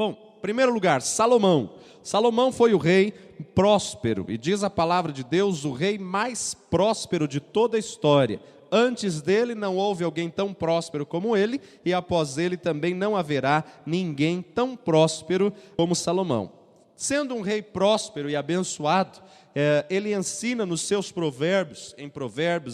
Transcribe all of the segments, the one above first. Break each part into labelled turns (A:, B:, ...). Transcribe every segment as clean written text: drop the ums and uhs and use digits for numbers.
A: Bom, em primeiro lugar, Salomão. Salomão foi o rei próspero, e diz a palavra de Deus, o rei mais próspero de toda a história. Antes dele não houve alguém tão próspero como ele, e após ele também não haverá ninguém tão próspero como Salomão. Sendo um rei próspero e abençoado, ele ensina nos seus provérbios,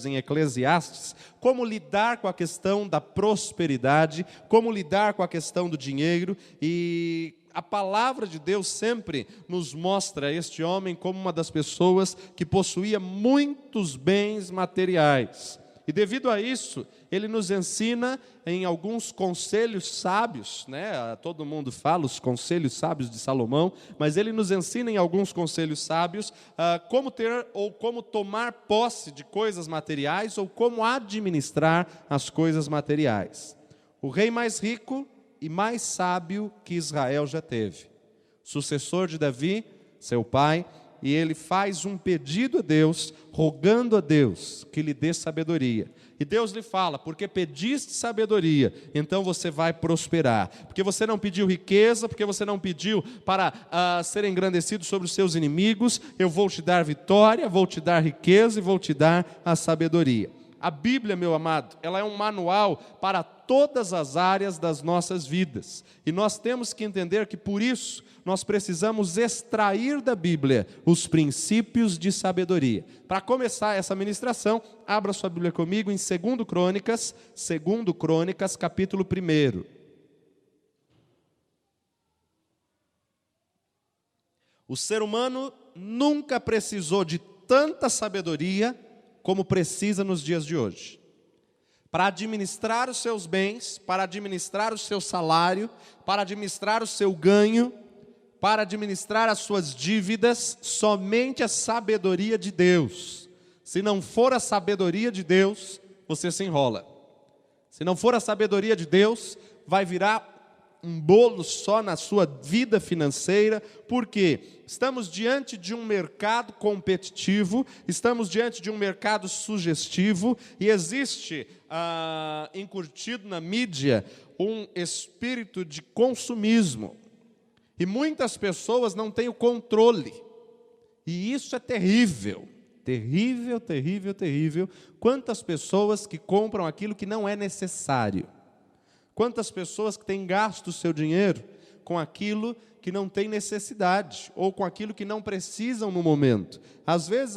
A: em Eclesiastes, como lidar com a questão da prosperidade, como lidar com a questão do dinheiro, e a palavra de Deus sempre nos mostra este homem como uma das pessoas que possuía muitos bens materiais. E devido a isso, ele nos ensina em alguns conselhos sábios, né? Todo mundo fala os conselhos sábios de Salomão, mas ele nos ensina em alguns conselhos sábios como ter ou como tomar posse de coisas materiais ou como administrar as coisas materiais. O rei mais rico e mais sábio que Israel já teve, sucessor de Davi, seu pai, e ele faz um pedido a Deus, rogando a Deus que lhe dê sabedoria. E Deus lhe fala, porque pediste sabedoria, então você vai prosperar. Porque você não pediu riqueza, porque você não pediu para ser engrandecido sobre os seus inimigos, eu vou te dar vitória, vou te dar riqueza e vou te dar a sabedoria. A Bíblia, meu amado, ela é um manual para todas as áreas das nossas vidas. E nós temos que entender que por isso nós precisamos extrair da Bíblia os princípios de sabedoria. Para começar essa ministração, abra sua Bíblia comigo em 2 Crônicas, capítulo 1. O ser humano nunca precisou de tanta sabedoria como precisa nos dias de hoje. Para administrar os seus bens, para administrar o seu salário, para administrar o seu ganho, para administrar as suas dívidas, somente a sabedoria de Deus. Se não for a sabedoria de Deus, você se enrola. Se não for a sabedoria de Deus, vai virar um bolo só na sua vida financeira, porque estamos diante de um mercado competitivo, estamos diante de um mercado sugestivo, e existe incutido na mídia um espírito de consumismo, e muitas pessoas não têm o controle, e isso é terrível, terrível, terrível, terrível. Quantas pessoas que compram aquilo que não é necessário, quantas pessoas que têm gasto o seu dinheiro com aquilo que não tem necessidade, ou com aquilo que não precisam no momento. Às vezes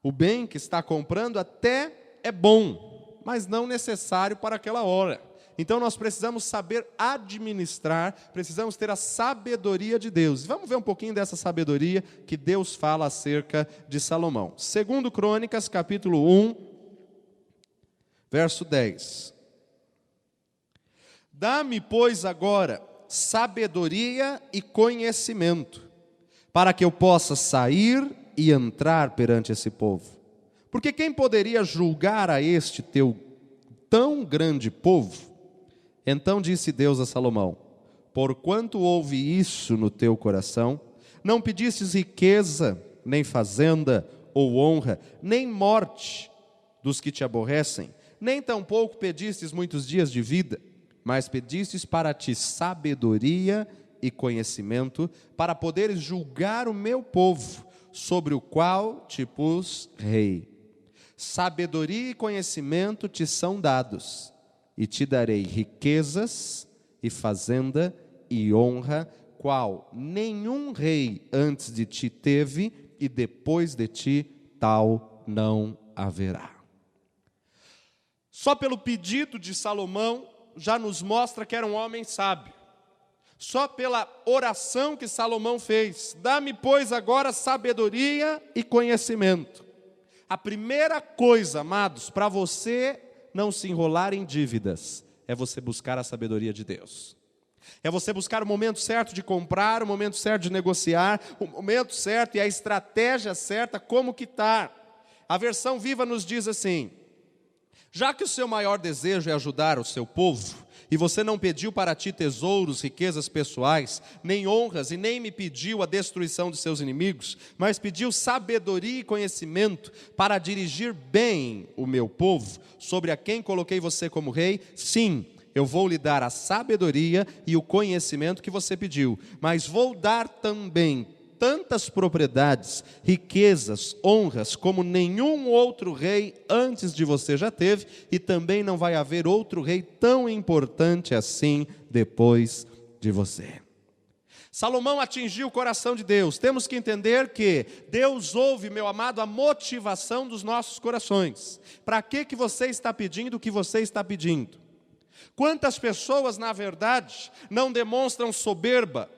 A: o bem que está comprando até é bom, mas não necessário para aquela hora. Então nós precisamos saber administrar, precisamos ter a sabedoria de Deus. Vamos ver um pouquinho dessa sabedoria que Deus fala acerca de Salomão. 2 Crônicas, capítulo 1, verso 10. Dá-me, pois, agora sabedoria e conhecimento, para que eu possa sair e entrar perante esse povo. Porque quem poderia julgar a este teu tão grande povo? Então disse Deus a Salomão: porquanto houve isso no teu coração, não pedistes riqueza, nem fazenda, ou honra, nem morte dos que te aborrecem, nem tampouco pedistes muitos dias de vida, mas pedistes para ti sabedoria e conhecimento, para poderes julgar o meu povo, sobre o qual te pus rei. Sabedoria e conhecimento te são dados, e te darei riquezas e fazenda e honra, qual nenhum rei antes de ti teve, e depois de ti tal não haverá. Só pelo pedido de Salomão já nos mostra que era um homem sábio. Só pela oração que Salomão fez: dá-me, pois, agora sabedoria e conhecimento. A primeira coisa, amados, para você não se enrolar em dívidas, é você buscar a sabedoria de Deus. É você buscar o momento certo de comprar, o momento certo de negociar, o momento certo e a estratégia certa, como quitar. A versão Viva nos diz assim: já que o seu maior desejo é ajudar o seu povo, e você não pediu para ti tesouros, riquezas pessoais, nem honras, e nem me pediu a destruição de seus inimigos, mas pediu sabedoria e conhecimento para dirigir bem o meu povo, sobre a quem coloquei você como rei, sim, eu vou lhe dar a sabedoria e o conhecimento que você pediu, mas vou dar também tantas propriedades, riquezas, honras, como nenhum outro rei antes de você já teve, e também não vai haver outro rei tão importante assim depois de você. Salomão atingiu o coração de Deus. Temos que entender que Deus ouve, meu amado, a motivação dos nossos corações. Para que você está pedindo o que você está pedindo? Quantas pessoas, na verdade, não demonstram soberba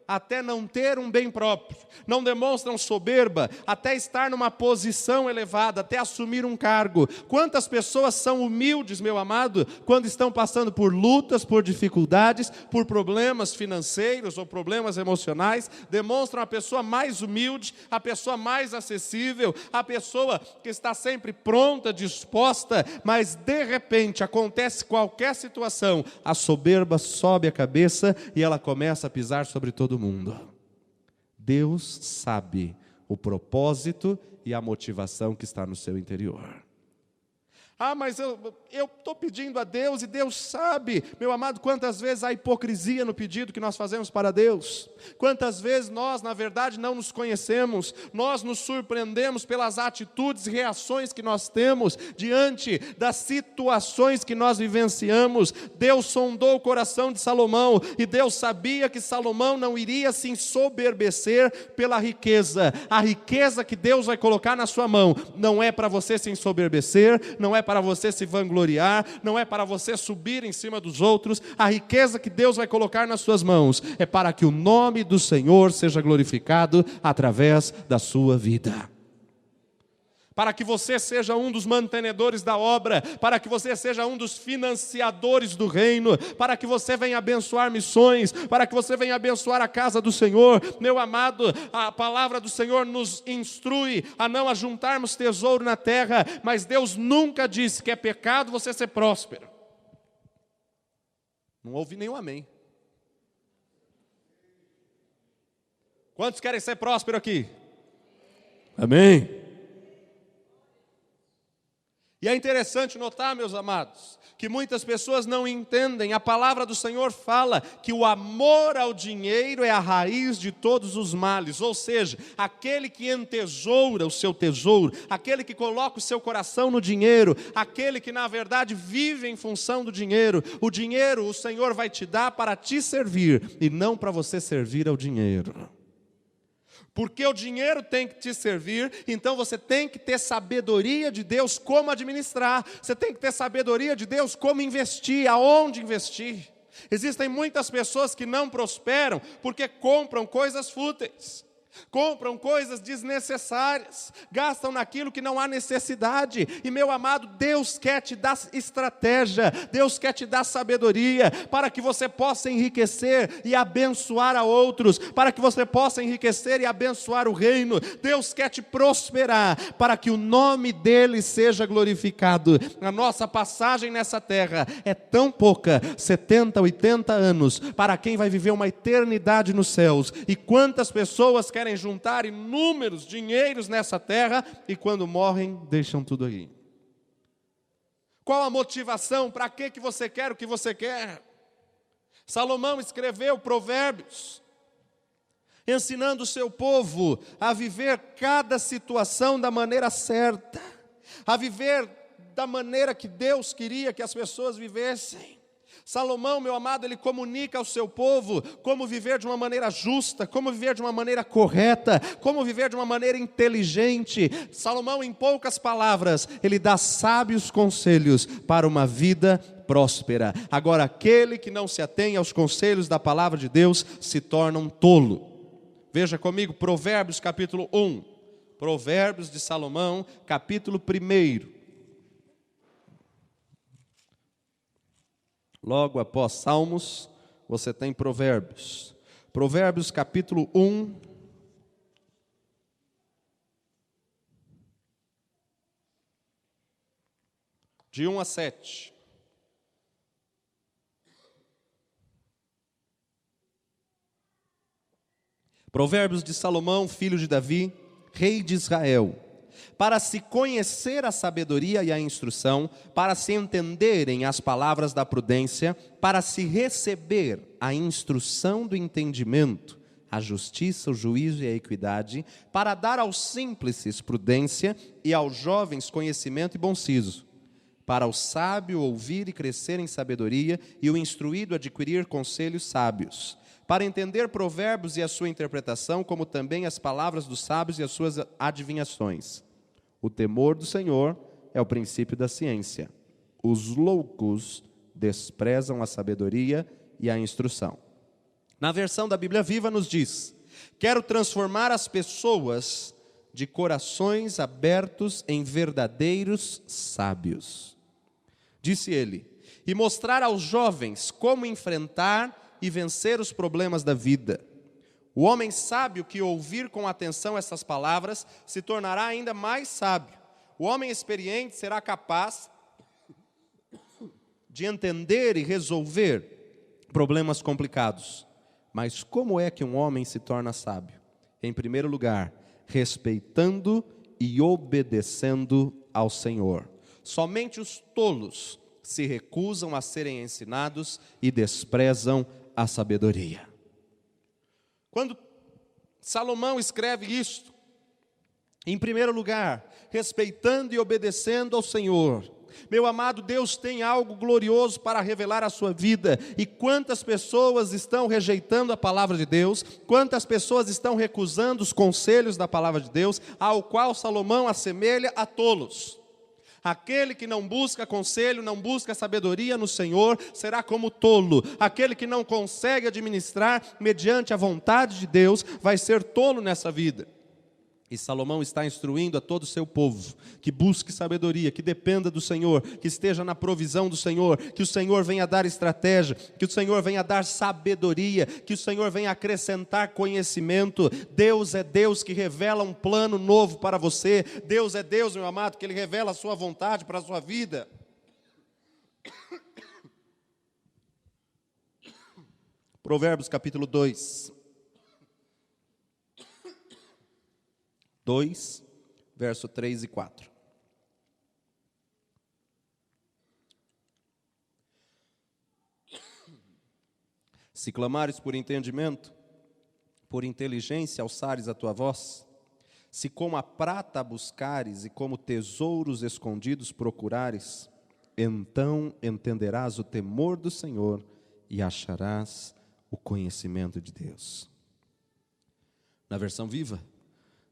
A: até não ter um bem próprio, não demonstram soberba até estar numa posição elevada, até assumir um cargo? Quantas pessoas são humildes, meu amado, quando estão passando por lutas, por dificuldades, por problemas financeiros ou problemas emocionais? Demonstram a pessoa mais humilde, a pessoa mais acessível, a pessoa que está sempre pronta, disposta, mas de repente acontece qualquer situação, a soberba sobe a cabeça e ela começa a pisar sobre todo mundo. Deus sabe o propósito e a motivação que está no seu interior. Ah, mas eu estou pedindo a Deus e Deus sabe. Meu amado, quantas vezes há hipocrisia no pedido que nós fazemos para Deus? Quantas vezes nós, na verdade, não nos conhecemos? Nós nos surpreendemos pelas atitudes e reações que nós temos diante das situações que nós vivenciamos. Deus sondou o coração de Salomão e Deus sabia que Salomão não iria se ensoberbecer pela riqueza. A riqueza que Deus vai colocar na sua mão não é para você se ensoberbecer, não é para você se vangloriar, não é para você subir em cima dos outros. A riqueza que Deus vai colocar nas suas mãos é para que o nome do Senhor seja glorificado através da sua vida. Para que você seja um dos mantenedores da obra, para que você seja um dos financiadores do reino, para que você venha abençoar missões, para que você venha abençoar a casa do Senhor. Meu amado, a palavra do Senhor nos instrui a não ajuntarmos tesouro na terra, mas Deus nunca disse que é pecado você ser próspero. Não ouvi nenhum amém. Quantos querem ser prósperos aqui? Amém. E é interessante notar, meus amados, que muitas pessoas não entendem. A palavra do Senhor fala que o amor ao dinheiro é a raiz de todos os males. Ou seja, aquele que entesoura o seu tesouro, aquele que coloca o seu coração no dinheiro, aquele que na verdade vive em função do dinheiro, o dinheiro o Senhor vai te dar para te servir e não para você servir ao dinheiro. Porque o dinheiro tem que te servir, então você tem que ter sabedoria de Deus como administrar. Você tem que ter sabedoria de Deus como investir, aonde investir. Existem muitas pessoas que não prosperam porque compram coisas fúteis. Compram coisas desnecessárias, gastam naquilo que não há necessidade. E meu amado, Deus quer te dar estratégia, Deus quer te dar sabedoria, para que você possa enriquecer e abençoar a outros, para que você possa enriquecer e abençoar o reino. Deus quer te prosperar, para que o nome dele seja glorificado. A nossa passagem nessa terra é tão pouca, 70, 80 anos, para quem vai viver uma eternidade nos céus. E quantas pessoas querem juntar inúmeros dinheiros nessa terra e quando morrem deixam tudo aí. Qual a motivação? Para que você quer o que você quer? Salomão escreveu Provérbios, ensinando o seu povo a viver cada situação da maneira certa, a viver da maneira que Deus queria que as pessoas vivessem. Salomão, meu amado, ele comunica ao seu povo como viver de uma maneira justa, como viver de uma maneira correta, como viver de uma maneira inteligente. Salomão, em poucas palavras, ele dá sábios conselhos para uma vida próspera. Agora, aquele que não se atém aos conselhos da palavra de Deus se torna um tolo. Veja comigo, Provérbios capítulo 1. Provérbios de Salomão, capítulo 1. Logo após Salmos, você tem Provérbios. Provérbios capítulo 1. De 1 a 7. Provérbios de Salomão, filho de Davi, rei de Israel. para se conhecer a sabedoria e a instrução, para se entenderem as palavras da prudência, para se receber a instrução do entendimento, a justiça, o juízo e a equidade, para dar aos simples prudência e aos jovens conhecimento e bom siso, para o sábio ouvir e crescer em sabedoria e o instruído adquirir conselhos sábios, para entender provérbios e a sua interpretação, como também as palavras dos sábios e as suas adivinhações. O temor do Senhor é o princípio da ciência. Os loucos desprezam a sabedoria e a instrução. Na versão da Bíblia Viva nos diz: quero transformar as pessoas de corações abertos em verdadeiros sábios. Disse ele, e mostrar aos jovens como enfrentar e vencer os problemas da vida. O homem sábio que ouvir com atenção essas palavras se tornará ainda mais sábio. O homem experiente será capaz de entender e resolver problemas complicados. Mas como é que um homem se torna sábio? Em primeiro lugar, respeitando e obedecendo ao Senhor. Somente os tolos se recusam a serem ensinados e desprezam a sabedoria. Quando Salomão escreve isto, em primeiro lugar, respeitando e obedecendo ao Senhor. Meu amado, Deus tem algo glorioso para revelar à sua vida. E quantas pessoas estão rejeitando a palavra de Deus, quantas pessoas estão recusando os conselhos da palavra de Deus, ao qual Salomão assemelha a tolos. Aquele que não busca conselho, não busca sabedoria no Senhor, será como tolo. Aquele que não consegue administrar mediante a vontade de Deus, vai ser tolo nessa vida. E Salomão está instruindo a todo o seu povo, que busque sabedoria, que dependa do Senhor, que esteja na provisão do Senhor, que o Senhor venha dar estratégia, que o Senhor venha dar sabedoria, que o Senhor venha acrescentar conhecimento. Deus é Deus que revela um plano novo para você. Deus é Deus, meu amado, que Ele revela a sua vontade para a sua vida. Provérbios capítulo 2. 2, verso 3 e 4. Se clamares por entendimento, por inteligência alçares a tua voz, se como a prata a buscares e como tesouros escondidos procurares, então entenderás o temor do Senhor e acharás o conhecimento de Deus. Na versão Viva,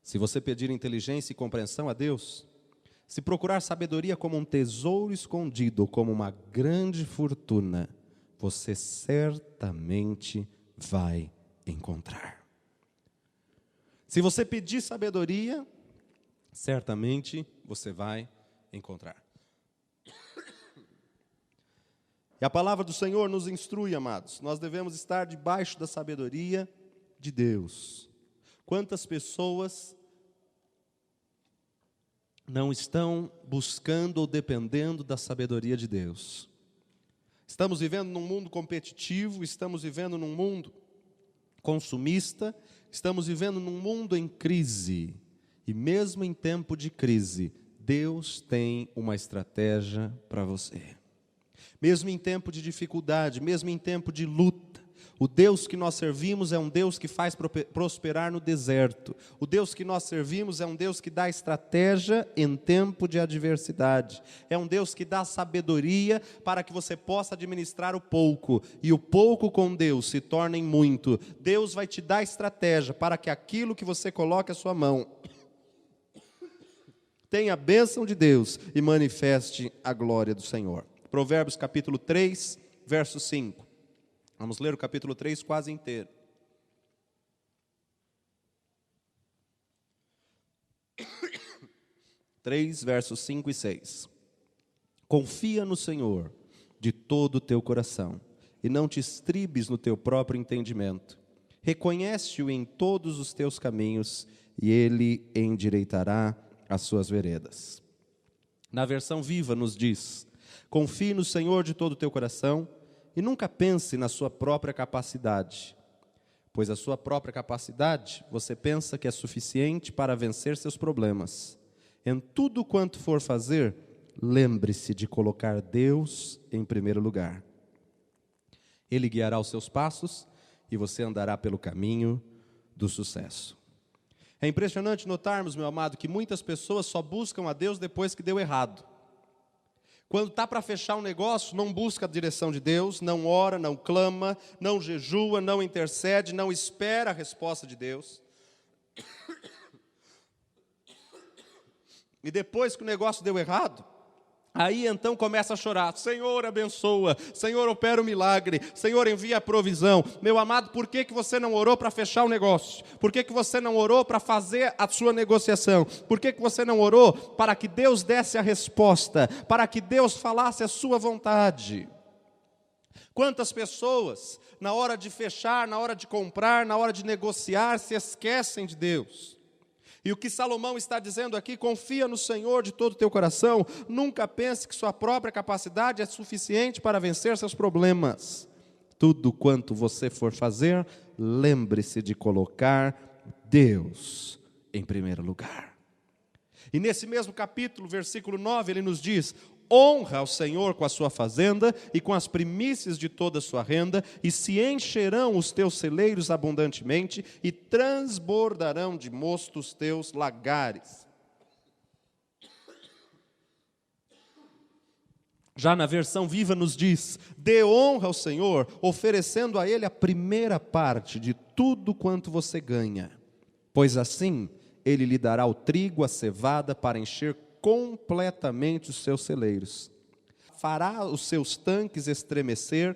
A: se você pedir inteligência e compreensão a Deus, se procurar sabedoria como um tesouro escondido ou como uma grande fortuna, você certamente vai encontrar. Se você pedir sabedoria, certamente você vai encontrar. E a palavra do Senhor nos instrui, amados, nós devemos estar debaixo da sabedoria de Deus. Quantas pessoas não estão buscando ou dependendo da sabedoria de Deus? Estamos vivendo num mundo competitivo, estamos vivendo num mundo consumista, estamos vivendo num mundo em crise. E mesmo em tempo de crise, Deus tem uma estratégia para você. Mesmo em tempo de dificuldade, mesmo em tempo de luta, o Deus que nós servimos é um Deus que faz prosperar no deserto. O Deus que nós servimos é um Deus que dá estratégia em tempo de adversidade. É um Deus que dá sabedoria para que você possa administrar o pouco. E o pouco com Deus se torna em muito. Deus vai te dar estratégia para que aquilo que você coloque à sua mão tenha a bênção de Deus e manifeste a glória do Senhor. Provérbios capítulo 3, verso 5. Vamos ler o capítulo 3 quase inteiro. Três, versos 5 e 6. Confia no Senhor de todo o teu coração, e não te estribes no teu próprio entendimento. Reconhece-o em todos os teus caminhos, e Ele endireitará as suas veredas. Na versão Viva nos diz: confie no Senhor de todo o teu coração, e nunca pense na sua própria capacidade, pois a sua própria capacidade, você pensa que é suficiente para vencer seus problemas. Em tudo quanto for fazer, lembre-se de colocar Deus em primeiro lugar. Ele guiará os seus passos e você andará pelo caminho do sucesso. É impressionante notarmos, meu amado, que muitas pessoas só buscam a Deus depois que deu errado. Quando está para fechar um negócio, não busca a direção de Deus, não ora, não clama, não jejua, não intercede, não espera a resposta de Deus. E depois que o negócio deu errado, aí então começa a chorar: Senhor, abençoa, Senhor, opera o milagre, Senhor, envia a provisão. Meu amado, por que você não orou para fechar o negócio? Por que você não orou para fazer a sua negociação? Por que você não orou para que Deus desse a resposta, para que Deus falasse a sua vontade? Quantas pessoas, na hora de fechar, na hora de comprar, na hora de negociar, se esquecem de Deus? E o que Salomão está dizendo aqui: confia no Senhor de todo o teu coração, nunca pense que sua própria capacidade é suficiente para vencer seus problemas. Tudo quanto você for fazer, lembre-se de colocar Deus em primeiro lugar. E nesse mesmo capítulo, versículo 9, ele nos diz: honra ao Senhor com a sua fazenda e com as primícias de toda a sua renda, e se encherão os teus celeiros abundantemente, e transbordarão de mosto os teus lagares. Já na versão Viva nos diz: dê honra ao Senhor, oferecendo a Ele a primeira parte de tudo quanto você ganha, pois assim Ele lhe dará o trigo, a cevada, para encher completamente os seus celeiros. Fará os seus tanques estremecer,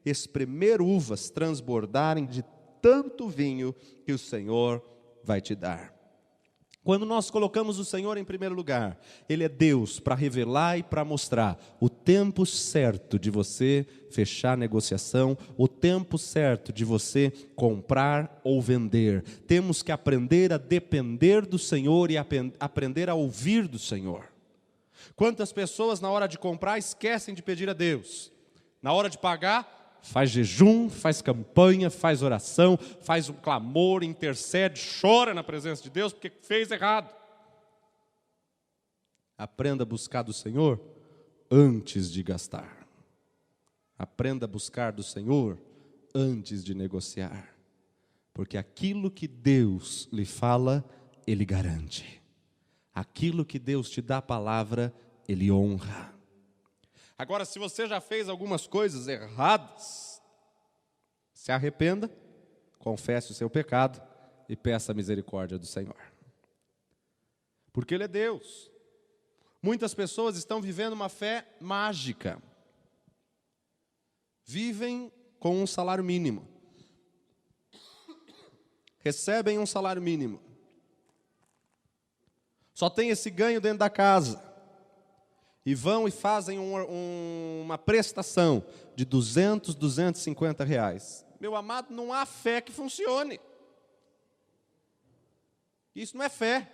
A: espremer uvas, transbordarem de tanto vinho que o Senhor vai te dar. Quando nós colocamos o Senhor em primeiro lugar, Ele é Deus para revelar e para mostrar o tempo certo de você fechar a negociação, o tempo certo de você comprar ou vender. Temos que aprender a depender do Senhor e aprender a ouvir do Senhor. Quantas pessoas na hora de comprar esquecem de pedir a Deus? Na hora de pagar, faz jejum, faz campanha, faz oração, faz um clamor, intercede, chora na presença de Deus porque fez errado. Aprenda a buscar do Senhor antes de gastar. Aprenda a buscar do Senhor antes de negociar. Porque aquilo que Deus lhe fala, Ele garante. Aquilo que Deus te dá a palavra, Ele honra. Agora, se você já fez algumas coisas erradas, se arrependa, confesse o seu pecado e peça a misericórdia do Senhor. Porque Ele é Deus. Muitas pessoas estão vivendo uma fé mágica. Vivem com um salário mínimo. Recebem um salário mínimo. Só tem esse ganho dentro da casa. E vão e fazem uma prestação de 200, 250 reais. Meu amado, não há fé que funcione. Isso não é fé.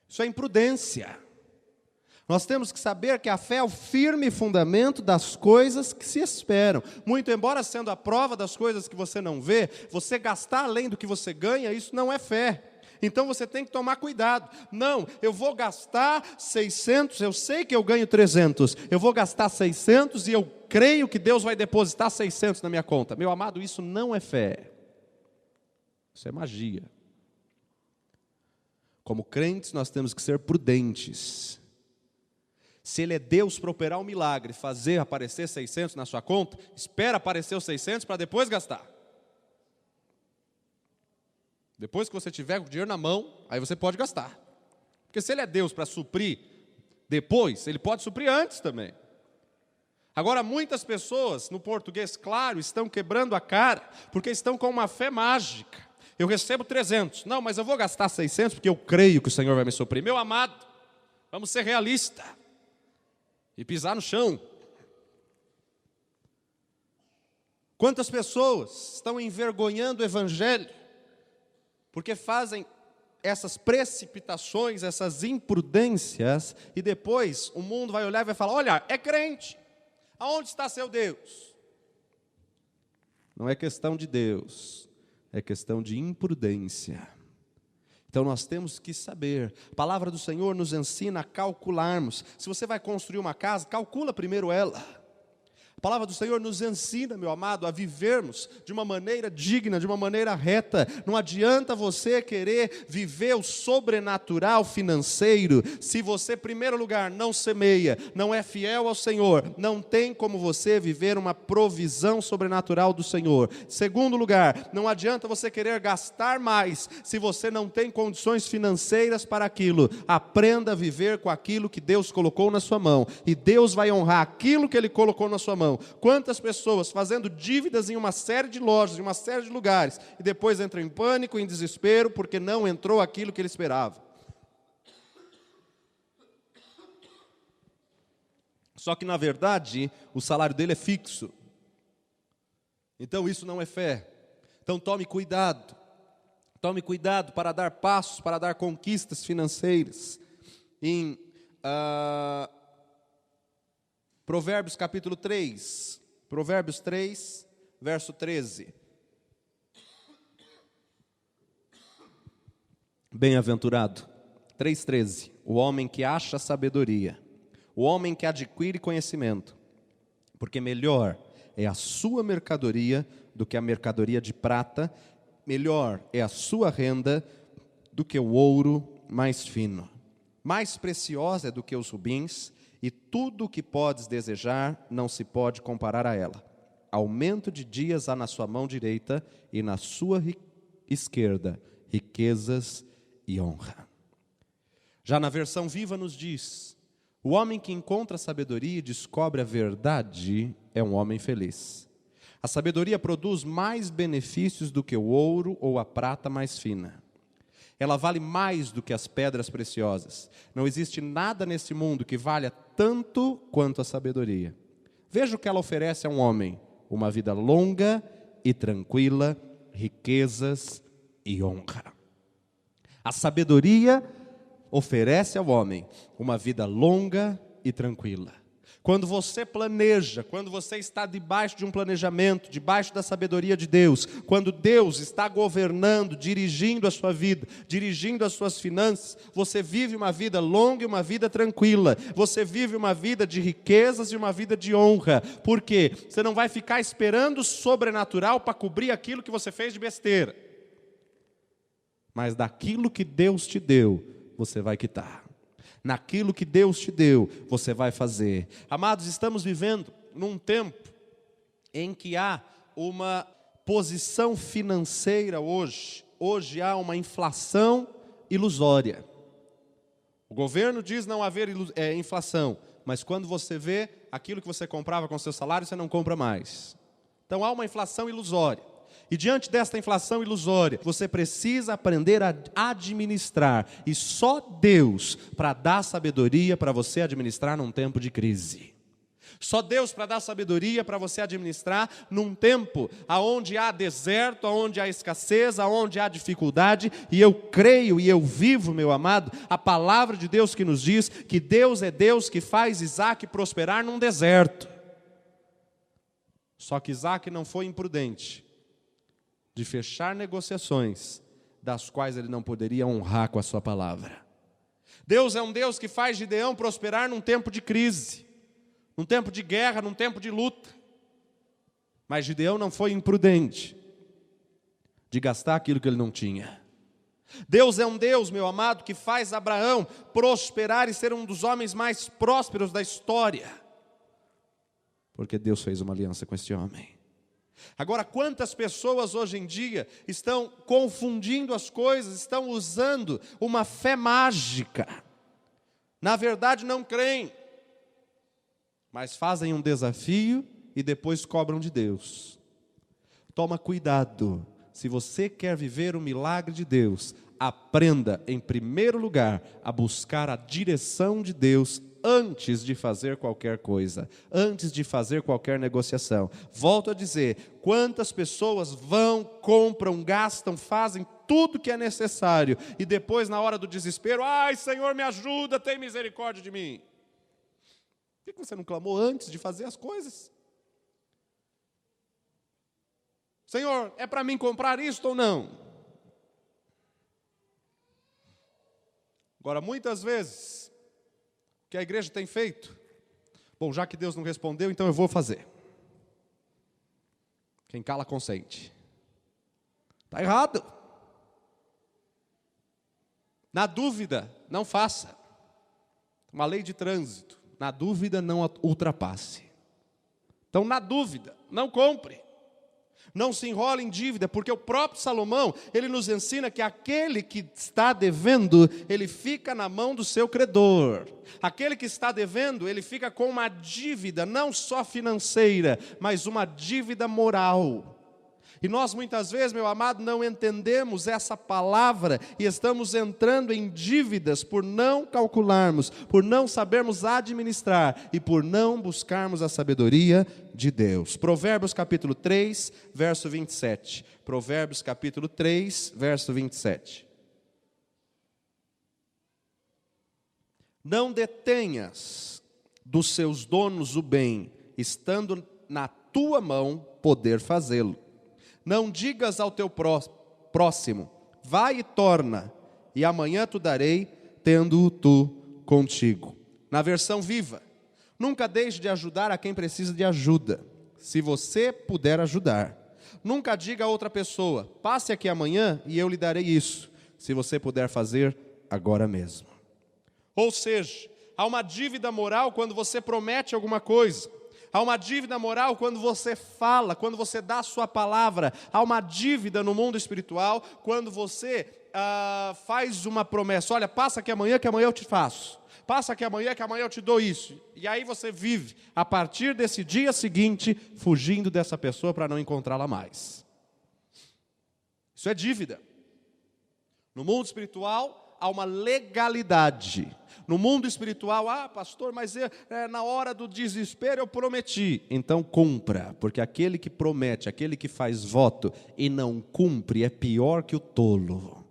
A: Isso é imprudência. Nós temos que saber que a fé é o firme fundamento das coisas que se esperam. Muito embora sendo a prova das coisas que você não vê, você gastar além do que você ganha, isso não é fé. Então você tem que tomar cuidado. Não, eu vou gastar 600, eu sei que eu ganho 300. Eu vou gastar 600 e eu creio que Deus vai depositar 600 na minha conta. Meu amado, isso não é fé. Isso é magia. Como crentes, nós temos que ser prudentes. Se Ele é Deus para operar um milagre, fazer aparecer 600 na sua conta, espera aparecer os 600 para depois gastar. Depois que você tiver o dinheiro na mão, aí você pode gastar. Porque se Ele é Deus para suprir depois, Ele pode suprir antes também. Agora, muitas pessoas, no português claro, estão quebrando a cara, porque estão com uma fé mágica. Eu recebo 300. Não, mas eu vou gastar 600 porque eu creio que o Senhor vai me suprir. Meu amado, vamos ser realistas e pisar no chão. Quantas pessoas estão envergonhando o Evangelho porque fazem essas precipitações, essas imprudências, e depois o mundo vai olhar e vai falar: olha, é crente, aonde está seu Deus? Não é questão de Deus, é questão de imprudência. Então nós temos que saber, a palavra do Senhor nos ensina a calcularmos. Se você vai construir uma casa, calcula primeiro ela. A palavra do Senhor nos ensina, meu amado, a vivermos de uma maneira digna, de uma maneira reta. Não adianta você querer viver o sobrenatural financeiro, se você, em primeiro lugar, não semeia, não é fiel ao Senhor, não tem como você viver uma provisão sobrenatural do Senhor. Segundo lugar, não adianta você querer gastar mais, se você não tem condições financeiras para aquilo. Aprenda a viver com aquilo que Deus colocou na sua mão, e Deus vai honrar aquilo que Ele colocou na sua mão. Quantas pessoas fazendo dívidas em uma série de lojas, em uma série de lugares, e depois entram em pânico, em desespero, porque não entrou aquilo que ele esperava. Só que na verdade, o salário dele é fixo. Então isso não é fé. Então tome cuidado para dar passos, para dar conquistas financeiras. Em Provérbios capítulo 3, Provérbios 3, verso 13. Bem-aventurado, 3,13, o homem que acha sabedoria, o homem que adquire conhecimento, porque melhor é a sua mercadoria do que a mercadoria de prata, melhor é a sua renda do que o ouro mais fino, mais preciosa é do que os rubins, e tudo o que podes desejar não se pode comparar a ela. Aumento de dias há na sua mão direita, e na sua esquerda riquezas e honra. Já na versão viva nos diz: o homem que encontra sabedoria e descobre a verdade é um homem feliz. A sabedoria produz mais benefícios do que o ouro ou a prata mais fina. Ela vale mais do que as pedras preciosas. Não existe nada nesse mundo que valha tanto quanto a sabedoria. Veja o que ela oferece a um homem: uma vida longa e tranquila, riquezas e honra. A sabedoria oferece ao homem uma vida longa e tranquila. Quando você planeja, quando você está debaixo de um planejamento, debaixo da sabedoria de Deus, quando Deus está governando, dirigindo a sua vida, dirigindo as suas finanças, você vive uma vida longa e uma vida tranquila. Você vive uma vida de riquezas e uma vida de honra. Por quê? Você não vai ficar esperando o sobrenatural para cobrir aquilo que você fez de besteira. Mas daquilo que Deus te deu, você vai quitar. Naquilo que Deus te deu, você vai fazer. Amados, estamos vivendo num tempo em que há uma posição financeira hoje. Hoje há uma inflação ilusória. O governo diz não haver inflação, mas quando você vê aquilo que você comprava com seu salário, você não compra mais. Então há uma inflação ilusória. E diante desta inflação ilusória, você precisa aprender a administrar. E só Deus para dar sabedoria para você administrar num tempo de crise. Só Deus para dar sabedoria para você administrar num tempo onde há deserto, onde há escassez, onde há dificuldade. E eu creio e eu vivo, meu amado, a palavra de Deus que nos diz que Deus é Deus que faz Isaac prosperar num deserto. Só que Isaac não foi imprudente de fechar negociações das quais ele não poderia honrar com a sua palavra. Deus é um Deus que faz Gideão prosperar num tempo de crise, num tempo de guerra, num tempo de luta. Mas Gideão não foi imprudente de gastar aquilo que ele não tinha. Deus é um Deus, meu amado, que faz Abraão prosperar e ser um dos homens mais prósperos da história. Porque Deus fez uma aliança com esse homem. Agora, quantas pessoas hoje em dia estão confundindo as coisas, estão usando uma fé mágica. Na verdade não creem, mas fazem um desafio e depois cobram de Deus. Toma cuidado, se você quer viver o milagre de Deus, aprenda em primeiro lugar a buscar a direção de Deus antes de fazer qualquer coisa, antes de fazer qualquer negociação. Volto a dizer, quantas pessoas vão, compram, gastam, fazem tudo que é necessário, e depois na hora do desespero, ai Senhor me ajuda, tem misericórdia de mim. Por que você não clamou antes de fazer as coisas? Senhor, é para mim comprar isto ou não? Agora, muitas vezes, o que a igreja tem feito? Bom, já que Deus não respondeu, então eu vou fazer. Quem cala, consente. Está errado. Na dúvida, não faça. Uma lei de trânsito. Na dúvida, não ultrapasse. Então, na dúvida, não compre. Não se enrole em dívida, porque o próprio Salomão, ele nos ensina que aquele que está devendo, ele fica na mão do seu credor. Aquele que está devendo, ele fica com uma dívida, não só financeira, mas uma dívida moral. E nós muitas vezes, meu amado, não entendemos essa palavra e estamos entrando em dívidas por não calcularmos, por não sabermos administrar e por não buscarmos a sabedoria de Deus. Provérbios capítulo 3, verso 27. Provérbios capítulo 3, verso 27. Não detenhas dos seus donos o bem, estando na tua mão poder fazê-lo. Não digas ao teu próximo, vai e torna, e amanhã tu darei, tendo-o tu contigo. Na versão viva, nunca deixe de ajudar a quem precisa de ajuda, se você puder ajudar. Nunca diga a outra pessoa, passe aqui amanhã e eu lhe darei isso, se você puder fazer agora mesmo. Ou seja, há uma dívida moral quando você promete alguma coisa. Há uma dívida moral quando você fala, quando você dá a sua palavra. Há uma dívida no mundo espiritual quando você faz uma promessa. Olha, passa aqui amanhã que amanhã eu te faço. Passa aqui amanhã que amanhã eu te dou isso. E aí você vive, a partir desse dia seguinte, fugindo dessa pessoa para não encontrá-la mais. Isso é dívida. No mundo espiritual, há uma legalidade. No mundo espiritual, pastor, mas na hora do desespero eu prometi. Então cumpra, porque aquele que promete, aquele que faz voto e não cumpre é pior que o tolo.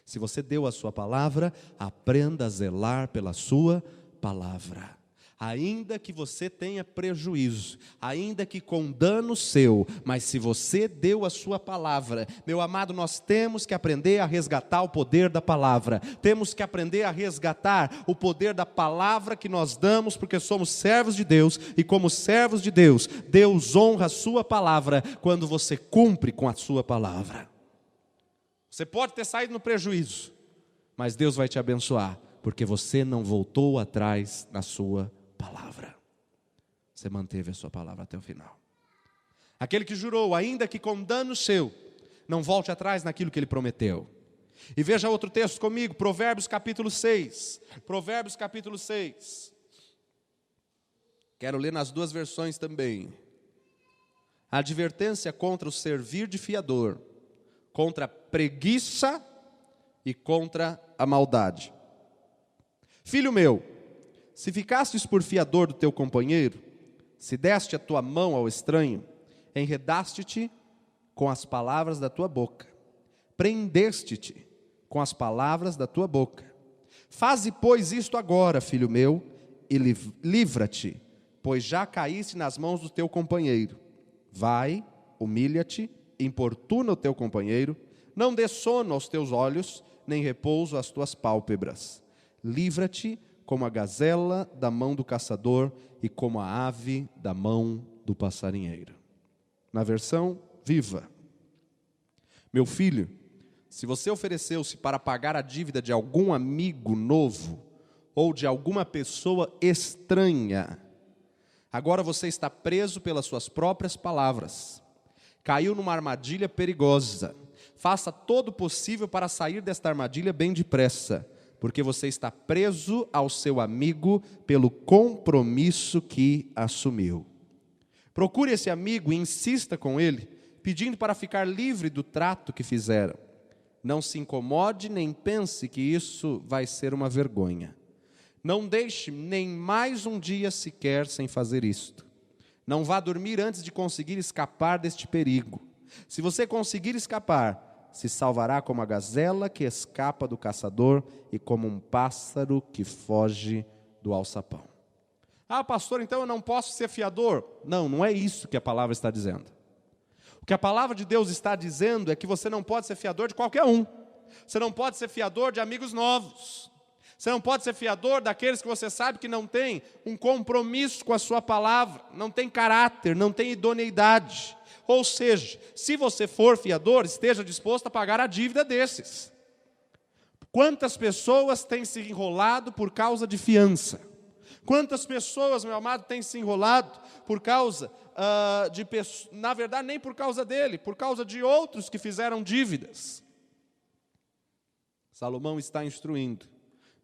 A: Se você deu a sua palavra, aprenda a zelar pela sua palavra. Ainda que você tenha prejuízo, ainda que com dano seu, mas se você deu a sua palavra, meu amado, nós temos que aprender a resgatar o poder da palavra, temos que aprender a resgatar o poder da palavra que nós damos, porque somos servos de Deus, e como servos de Deus, Deus honra a sua palavra, quando você cumpre com a sua palavra. Você pode ter saído no prejuízo, mas Deus vai te abençoar, porque você não voltou atrás na sua palavra. Você manteve a sua palavra até o final. Aquele que jurou, ainda que com dano seu, não volte atrás naquilo que ele prometeu. E veja outro texto comigo, Provérbios capítulo 6. Provérbios capítulo 6. Quero ler nas duas versões também. A advertência contra o servir de fiador, contra a preguiça e contra a maldade. Filho meu, se ficastes por fiador do teu companheiro, se deste a tua mão ao estranho, enredaste-te com as palavras da tua boca, prendeste-te com as palavras da tua boca. Faze, pois, isto agora, filho meu, e livra-te, pois já caíste nas mãos do teu companheiro. Vai, humilha-te, importuna o teu companheiro, não dê sono aos teus olhos, nem repouso às tuas pálpebras. Livra-te como a gazela da mão do caçador e como a ave da mão do passarinheiro. Na versão viva. Meu filho, se você ofereceu-se para pagar a dívida de algum amigo novo ou de alguma pessoa estranha, agora você está preso pelas suas próprias palavras. Caiu numa armadilha perigosa. Faça todo o possível para sair desta armadilha bem depressa, porque você está preso ao seu amigo pelo compromisso que assumiu. Procure esse amigo e insista com ele, pedindo para ficar livre do trato que fizeram. Não se incomode nem pense que isso vai ser uma vergonha. Não deixe nem mais um dia sequer sem fazer isto. Não vá dormir antes de conseguir escapar deste perigo. Se você conseguir escapar, se salvará como a gazela que escapa do caçador e como um pássaro que foge do alçapão. Pastor, então eu não posso ser fiador? Não, não é isso que a palavra está dizendo. O que a palavra de Deus está dizendo é que você não pode ser fiador de qualquer um. Você não pode ser fiador de amigos novos. Você não pode ser fiador daqueles que você sabe que não tem um compromisso com a sua palavra, não tem caráter, não tem idoneidade. Ou seja, se você for fiador, esteja disposto a pagar a dívida desses. Quantas pessoas têm se enrolado por causa de fiança? Quantas pessoas, meu amado, têm se enrolado por causa na verdade, nem por causa dele, por causa de outros que fizeram dívidas? Salomão está instruindo: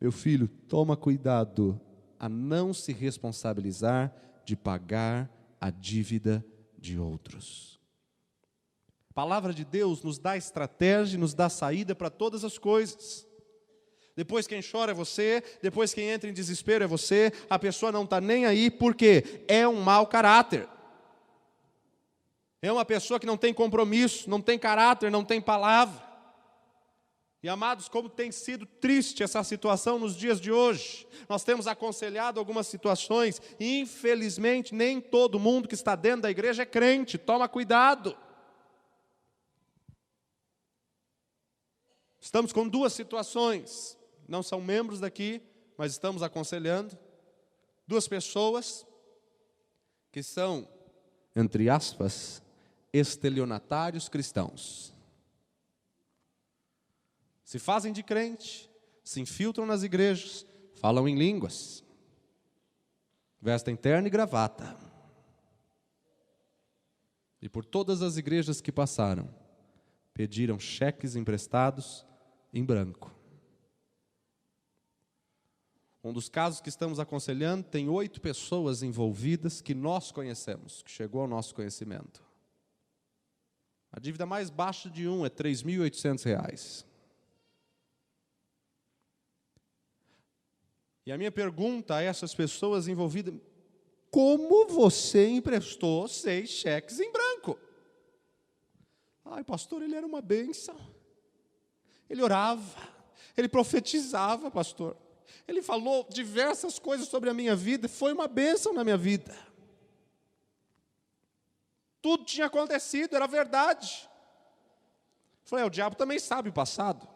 A: meu filho, toma cuidado a não se responsabilizar de pagar a dívida de outros. A palavra de Deus nos dá estratégia, nos dá saída para todas as coisas. Depois quem chora é você, depois quem entra em desespero é você, a pessoa não está nem aí, porque é um mau caráter. É uma pessoa que não tem compromisso, não tem caráter, não tem palavra. E amados, como tem sido triste essa situação nos dias de hoje. Nós temos aconselhado algumas situações, e infelizmente nem todo mundo que está dentro da igreja é crente. Toma cuidado. Estamos com duas situações, não são membros daqui, mas estamos aconselhando. Duas pessoas que são, entre aspas, estelionatários cristãos. Se fazem de crente, se infiltram nas igrejas, falam em línguas, vestem terno e gravata. E por todas as igrejas que passaram, pediram cheques emprestados em branco. Um dos casos que estamos aconselhando tem 8 pessoas envolvidas que nós conhecemos, que chegou ao nosso conhecimento. A dívida mais baixa de um é R$ 3.800. E a minha pergunta a essas pessoas envolvidas: como você emprestou 6 cheques em branco? Ai, pastor, ele era uma bênção. Ele orava, ele profetizava, pastor. Ele falou diversas coisas sobre a minha vida, foi uma bênção na minha vida. Tudo tinha acontecido, era verdade. Falei, o diabo também sabe o passado.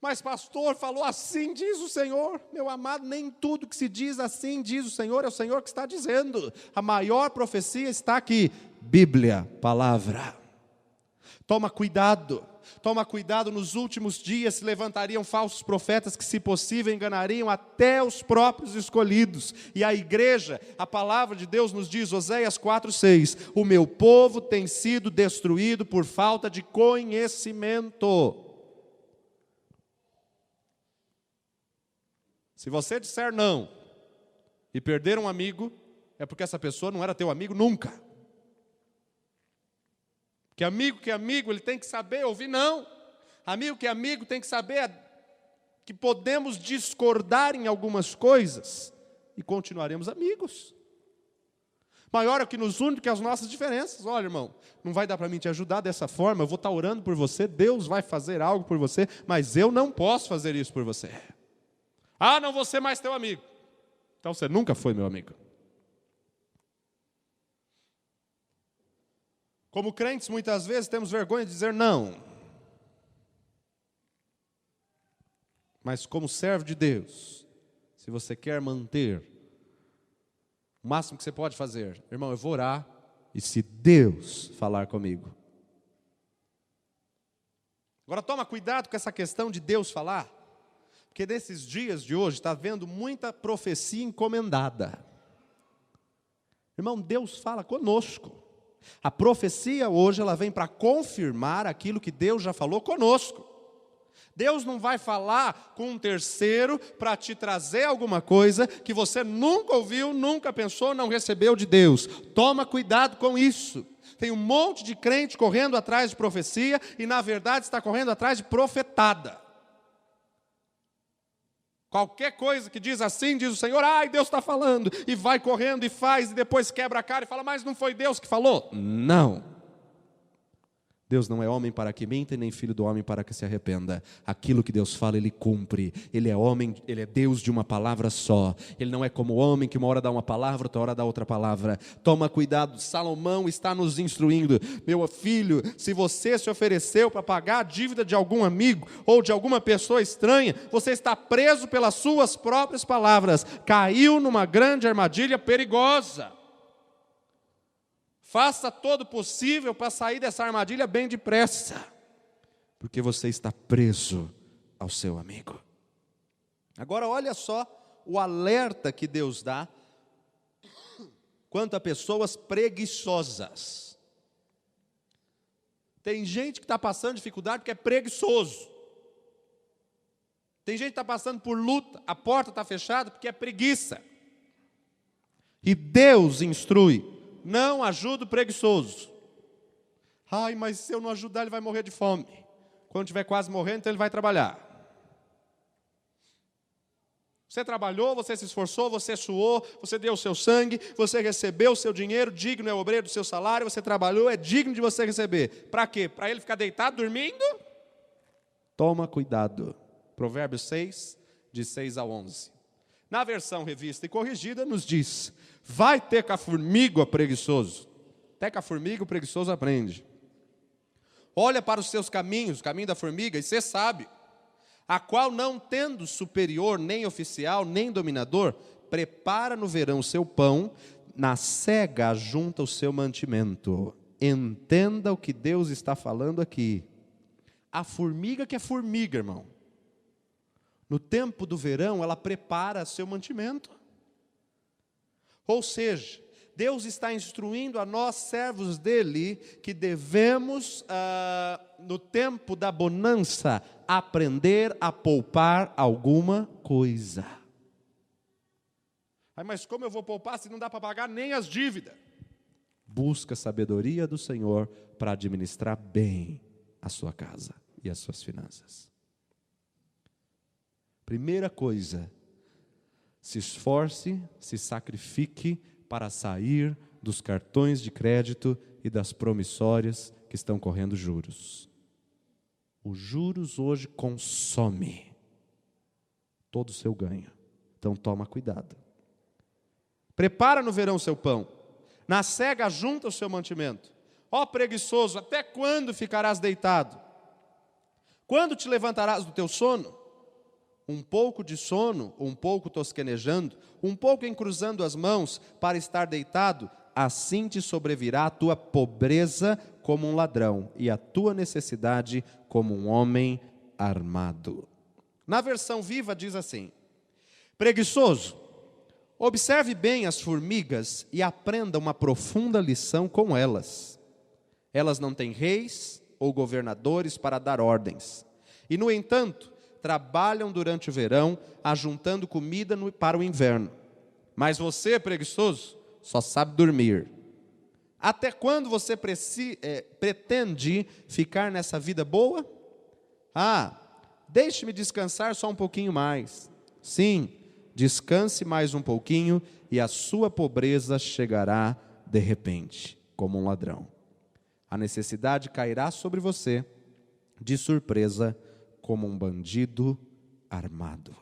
A: Mas pastor, falou assim diz o Senhor. Meu amado, nem tudo que se diz assim diz o Senhor, é o Senhor que está dizendo. A maior profecia está aqui, Bíblia, palavra. Toma cuidado, nos últimos dias se levantariam falsos profetas que, se possível, enganariam até os próprios escolhidos. E a igreja, a palavra de Deus nos diz, Oséias 4:6, o meu povo tem sido destruído por falta de conhecimento. Se você disser não e perder um amigo, é porque essa pessoa não era teu amigo nunca. Que amigo, ele tem que saber ouvir não. Amigo que é amigo tem que saber que podemos discordar em algumas coisas e continuaremos amigos. Maior é o que nos une do que as nossas diferenças. Olha, irmão, não vai dar para mim te ajudar dessa forma, eu vou estar orando por você, Deus vai fazer algo por você, mas eu não posso fazer isso por você. Ah, não vou ser mais teu amigo. Então você nunca foi meu amigo. Como crentes, muitas vezes temos vergonha de dizer não. Mas como servo de Deus, se você quer manter o máximo que você pode fazer, irmão, eu vou orar, e se Deus falar comigo. Agora toma cuidado com essa questão de Deus falar. Porque nesses dias de hoje está havendo muita profecia encomendada. Irmão, Deus fala conosco. A profecia hoje ela vem para confirmar aquilo que Deus já falou conosco. Deus não vai falar com um terceiro para te trazer alguma coisa que você nunca ouviu, nunca pensou, não recebeu de Deus. Toma cuidado com isso. Tem um monte de crente correndo atrás de profecia e na verdade está correndo atrás de profetada. Qualquer coisa que diz assim, diz o Senhor, ai, Deus está falando, e vai correndo e faz, e depois quebra a cara e fala, mas não foi Deus que falou? Não. Deus não é homem para que minta, e nem filho do homem para que se arrependa. Aquilo que Deus fala, Ele cumpre. Ele é homem, Ele é Deus de uma palavra só. Ele não é como o homem que uma hora dá uma palavra, outra hora dá outra palavra. Toma cuidado, Salomão está nos instruindo. Meu filho, se você se ofereceu para pagar a dívida de algum amigo ou de alguma pessoa estranha, você está preso pelas suas próprias palavras. Caiu numa grande armadilha perigosa. Faça todo o possível para sair dessa armadilha bem depressa, porque você está preso ao seu amigo. Agora olha só o alerta que Deus dá quanto a pessoas preguiçosas. Tem gente que está passando dificuldade porque é preguiçoso. Tem gente que está passando por luta, a porta está fechada porque é preguiça. E Deus instrui: não ajuda o preguiçoso. Ai, mas se eu não ajudar, ele vai morrer de fome. Quando estiver quase morrendo, então ele vai trabalhar. Você trabalhou, você se esforçou, você suou, você deu o seu sangue, você recebeu o seu dinheiro, digno é o obreiro do seu salário, você trabalhou, é digno de você receber. Para quê? Para ele ficar deitado, dormindo? Toma cuidado. Provérbios 6, de 6 a 11. Na versão revista e corrigida nos diz: vai ter com a formiga, preguiçoso. Até com a formiga o preguiçoso aprende. Olha para os seus caminhos, o caminho da formiga, e ser sábio, a qual não tendo superior, nem oficial, nem dominador, prepara no verão o seu pão, na cega ajunta o seu mantimento. Entenda o que Deus está falando aqui. A formiga que é formiga, irmão, no tempo do verão, ela prepara seu mantimento. Ou seja, Deus está instruindo a nós, servos dele, que devemos, no tempo da bonança, aprender a poupar alguma coisa. Mas como eu vou poupar se não dá para pagar nem as dívidas? Busca a sabedoria do Senhor para administrar bem a sua casa e as suas finanças. Primeira coisa, se esforce, se sacrifique para sair dos cartões de crédito e das promissórias que estão correndo juros. Os juros hoje consomem todo o seu ganho. Então toma cuidado. Prepara no verão o seu pão. Na cega ajunta o seu mantimento. Ó preguiçoso, até quando ficarás deitado? Quando te levantarás do teu sono? Um pouco de sono, um pouco tosquenejando, um pouco encruzando as mãos para estar deitado, assim te sobrevirá a tua pobreza como um ladrão, e a tua necessidade como um homem armado. Na versão viva diz assim: preguiçoso, observe bem as formigas e aprenda uma profunda lição com elas. Elas não têm reis ou governadores para dar ordens, e no entanto, trabalham durante o verão, ajuntando comida para o inverno. Mas você, preguiçoso, só sabe dormir. Até quando você pretende ficar nessa vida boa? Deixe-me descansar só um pouquinho mais. Sim, descanse mais um pouquinho e a sua pobreza chegará de repente, como um ladrão. A necessidade cairá sobre você de surpresa, como um bandido armado.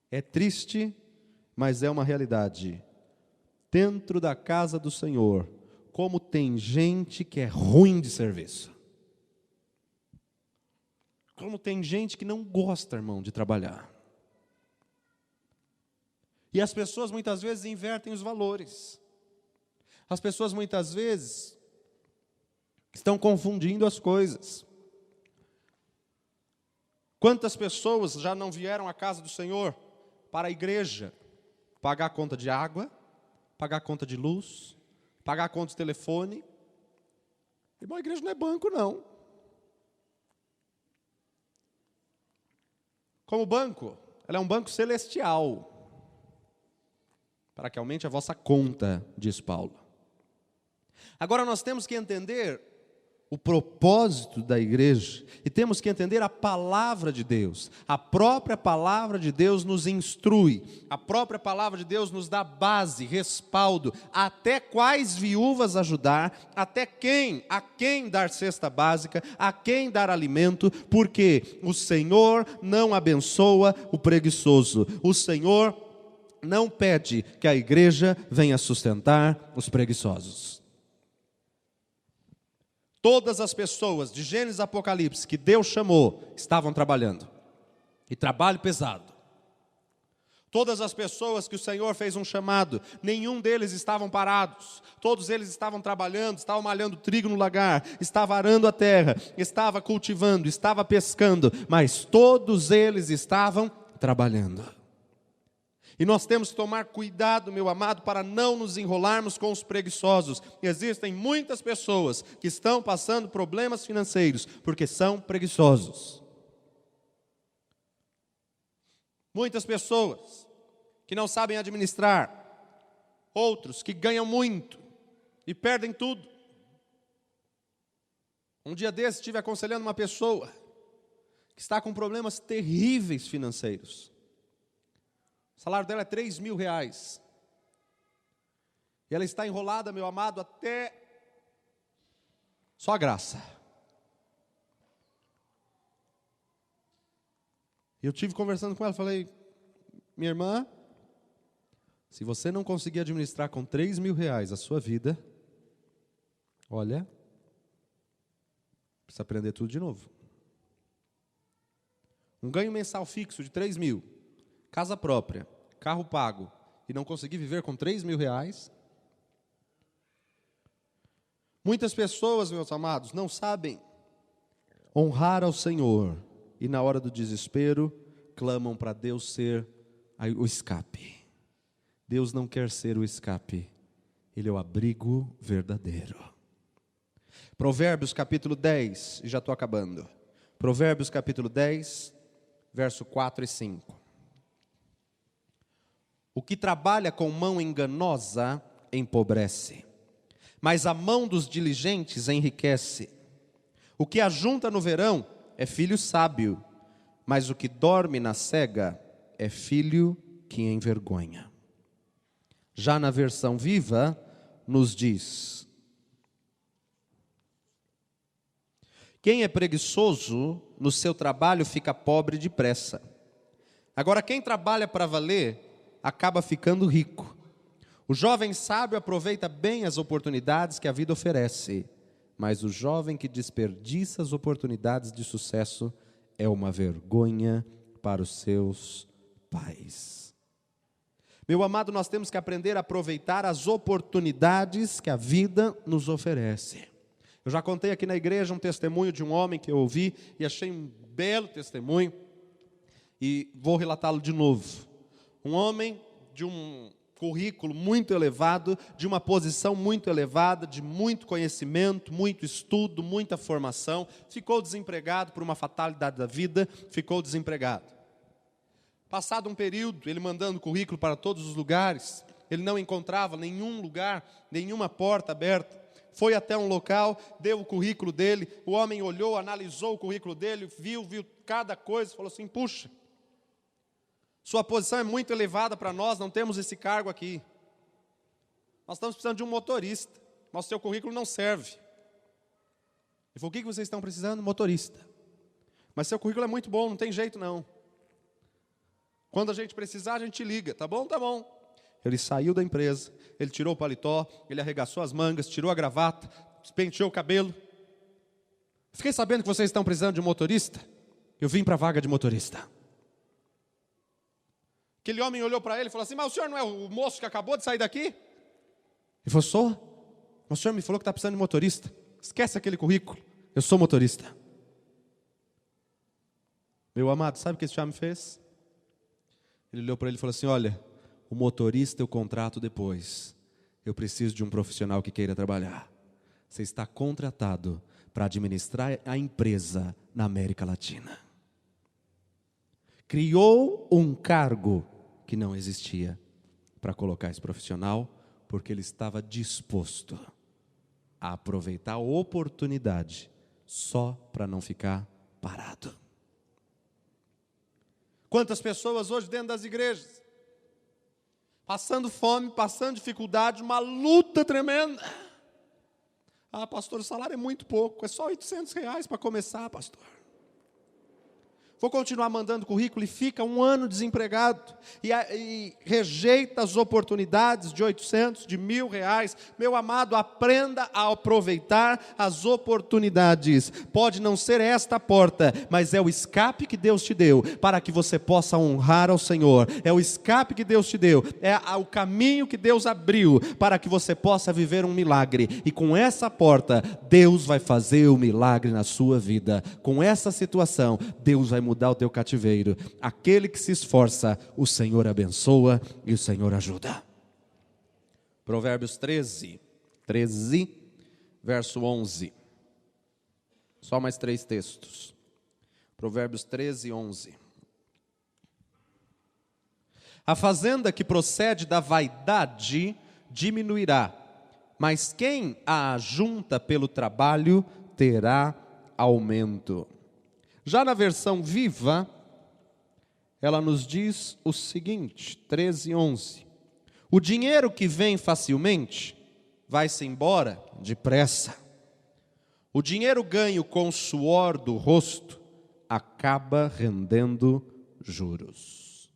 A: É triste, mas é uma realidade. Dentro da casa do Senhor, como tem gente que é ruim de serviço. Como tem gente que não gosta, irmão, de trabalhar. E as pessoas muitas vezes invertem os valores. As pessoas muitas vezes estão confundindo as coisas. Quantas pessoas já não vieram à casa do Senhor para a igreja pagar a conta de água, pagar a conta de luz, pagar a conta de telefone? Irmão, a igreja não é banco, não. Como banco, ela é um banco celestial, para que aumente a vossa conta, diz Paulo. Agora nós temos que entender o propósito da igreja, e temos que entender a palavra de Deus. A própria palavra de Deus nos instrui, a própria palavra de Deus nos dá base, respaldo, até quais viúvas ajudar, a quem dar cesta básica, a quem dar alimento, porque o Senhor não abençoa o preguiçoso, o Senhor não pede que a igreja venha sustentar os preguiçosos. Todas as pessoas de Gênesis e Apocalipse que Deus chamou estavam trabalhando, e trabalho pesado. Todas as pessoas que o Senhor fez um chamado, nenhum deles estavam parados, todos eles estavam trabalhando, estavam malhando trigo no lagar, estavam arando a terra, estavam cultivando, estavam pescando, mas todos eles estavam trabalhando. E nós temos que tomar cuidado, meu amado, para não nos enrolarmos com os preguiçosos. Existem muitas pessoas que estão passando problemas financeiros porque são preguiçosos. Muitas pessoas que não sabem administrar, outros que ganham muito e perdem tudo. Um dia desses estive aconselhando uma pessoa que está com problemas terríveis financeiros. O salário dela é R$3.000. E ela está enrolada, meu amado, até só a graça. E eu tive conversando com ela, falei, minha irmã, se você não conseguir administrar com R$3.000 a sua vida, olha, precisa aprender tudo de novo. Um ganho mensal fixo de 3.000, casa própria, carro pago, e não conseguir viver com R$3.000. Muitas pessoas, meus amados, não sabem honrar ao Senhor, e na hora do desespero, clamam para Deus ser o escape. Deus não quer ser o escape, Ele é o abrigo verdadeiro. Provérbios capítulo 10, e já estou acabando. Provérbios capítulo 10, verso 4 e 5. O que trabalha com mão enganosa empobrece, mas a mão dos diligentes enriquece. O que ajunta no verão é filho sábio, mas o que dorme na cega é filho que envergonha. Já na versão viva, nos diz: quem é preguiçoso no seu trabalho fica pobre depressa. Agora, quem trabalha para valer acaba ficando rico. O jovem sábio aproveita bem as oportunidades que a vida oferece, mas o jovem que desperdiça as oportunidades de sucesso é uma vergonha para os seus pais. Meu amado, nós temos que aprender a aproveitar as oportunidades que a vida nos oferece. Eu já contei aqui na igreja um testemunho de um homem que eu ouvi e achei um belo testemunho, e vou relatá-lo de novo. Um homem de um currículo muito elevado, de uma posição muito elevada, de muito conhecimento, muito estudo, muita formação, ficou desempregado por uma fatalidade da vida, ficou desempregado. Passado um período, ele mandando currículo para todos os lugares, ele não encontrava nenhum lugar, nenhuma porta aberta. Foi até um local, deu o currículo dele, o homem olhou, analisou o currículo dele, viu cada coisa, falou assim, puxa, sua posição é muito elevada para nós, não temos esse cargo aqui. Nós estamos precisando de um motorista, mas o seu currículo não serve. Ele falou, o que vocês estão precisando? Motorista. Mas seu currículo é muito bom, não tem jeito não. Quando a gente precisar, a gente liga, tá bom? Tá bom. Ele saiu da empresa, ele tirou o paletó, ele arregaçou as mangas, tirou a gravata, penteou o cabelo. Fiquei sabendo que vocês estão precisando de um motorista. Eu vim para a vaga de motorista. Aquele homem olhou para ele e falou assim, mas o senhor não é o moço que acabou de sair daqui? Ele falou, sou. O senhor me falou que está precisando de motorista. Esquece aquele currículo, eu sou motorista. Meu amado, sabe o que esse homem fez? Ele olhou para ele e falou assim, olha, o motorista eu contrato depois. Eu preciso de um profissional que queira trabalhar. Você está contratado para administrar a empresa na América Latina. Criou um cargo que não existia para colocar esse profissional, porque ele estava disposto a aproveitar a oportunidade, só para não ficar parado. Quantas pessoas hoje dentro das igrejas, passando fome, passando dificuldade, uma luta tremenda. Ah, pastor, o salário é muito pouco, é só R$800 para começar, pastor. Vou continuar mandando currículo e fica um ano desempregado e rejeita as oportunidades de 800, de R$1.000. Meu amado, aprenda a aproveitar as oportunidades. Pode não ser esta a porta, mas é o escape que Deus te deu para que você possa honrar ao Senhor. É o escape que Deus te deu, é o caminho que Deus abriu para que você possa viver um milagre. E com essa porta, Deus vai fazer o milagre na sua vida. Com essa situação, Deus vai mudar o teu cativeiro. Aquele que se esforça, o Senhor abençoa e o Senhor ajuda. Provérbios 13, verso 11. Só mais 3 textos. Provérbios 13, 11. A fazenda que procede da vaidade diminuirá, mas quem a ajunta pelo trabalho terá aumento. Já na versão Viva, ela nos diz o seguinte, 13, 11. O dinheiro que vem facilmente, vai-se embora depressa. O dinheiro ganho com o suor do rosto, acaba rendendo juros.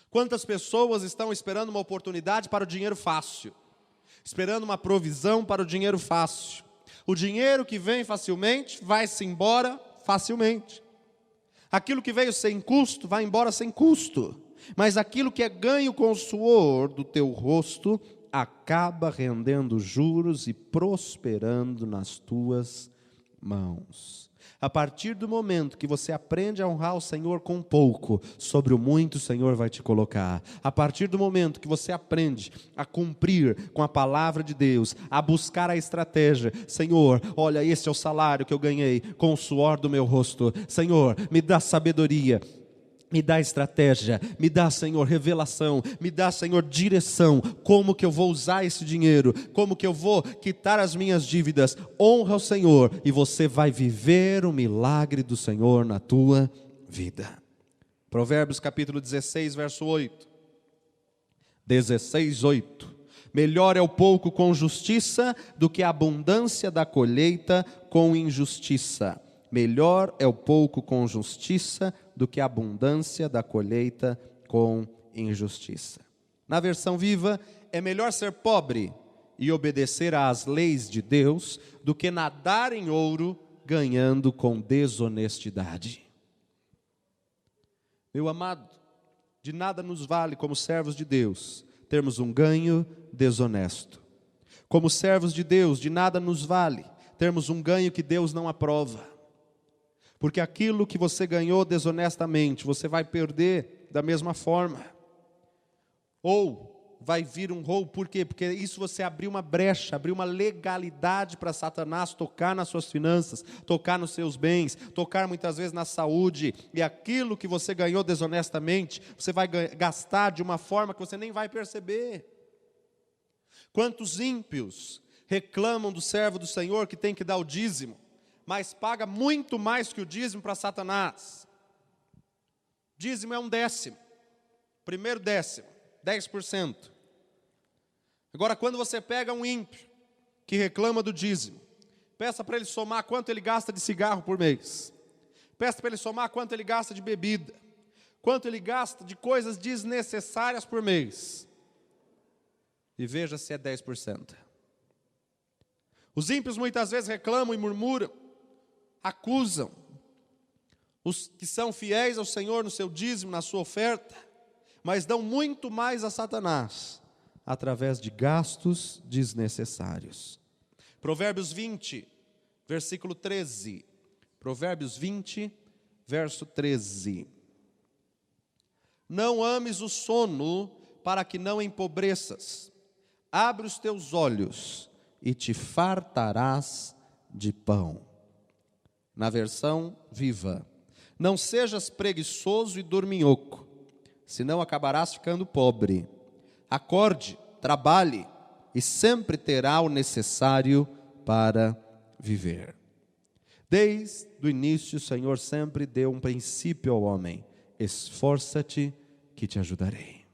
A: Quantas pessoas estão esperando uma oportunidade para o dinheiro fácil? Esperando uma provisão para o dinheiro fácil. O dinheiro que vem facilmente, vai-se embora facilmente. Aquilo que veio sem custo, vai embora sem custo. Mas aquilo que é ganho com o suor do teu rosto, acaba rendendo juros e prosperando nas tuas mãos. A partir do momento que você aprende a honrar o Senhor com pouco, sobre o muito o Senhor vai te colocar. A partir do momento que você aprende a cumprir com a palavra de Deus, a buscar a estratégia, Senhor, olha, esse é o salário que eu ganhei com o suor do meu rosto. Senhor, me dá sabedoria. Me dá estratégia, me dá, Senhor, revelação, me dá, Senhor, direção, como que eu vou usar esse dinheiro, como que eu vou quitar as minhas dívidas. Honra o Senhor e você vai viver o milagre do Senhor na tua vida. Provérbios capítulo 16, verso 8. 16, 8. Melhor é o pouco com justiça do que a abundância da colheita com injustiça. Melhor é o pouco com justiça do que a abundância da colheita com injustiça. Na versão Viva, é melhor ser pobre e obedecer às leis de Deus do que nadar em ouro ganhando com desonestidade. Meu amado, de nada nos vale como servos de Deus termos um ganho desonesto. Como servos de Deus, de nada nos vale termos um ganho que Deus não aprova. Porque aquilo que você ganhou desonestamente, você vai perder da mesma forma. Ou vai vir um roubo, por quê? Porque isso você abriu uma brecha, abriu uma legalidade para Satanás tocar nas suas finanças, tocar nos seus bens, tocar muitas vezes na saúde. E aquilo que você ganhou desonestamente, você vai gastar de uma forma que você nem vai perceber. Quantos ímpios reclamam do servo do Senhor que tem que dar o dízimo, mas paga muito mais que o dízimo para Satanás. Dízimo é 1/10, primeiro décimo, 10%. Agora, quando você pega um ímpio que reclama do dízimo, peça para ele somar quanto ele gasta de cigarro por mês. Peça para ele somar quanto ele gasta de bebida, quanto ele gasta de coisas desnecessárias por mês. E veja se é 10%. Os ímpios muitas vezes reclamam e murmuram, acusam os que são fiéis ao Senhor no seu dízimo, na sua oferta, mas dão muito mais a Satanás, através de gastos desnecessários. Provérbios 20, versículo 13. Provérbios 20, verso 13. Não ames o sono, para que não empobreças. Abre os teus olhos e te fartarás de pão. Na versão Viva. Não sejas preguiçoso e dorminhoco, senão acabarás ficando pobre. Acorde, trabalhe, e sempre terá o necessário para viver. Desde o início, o Senhor sempre deu um princípio ao homem: esforça-te que te ajudarei.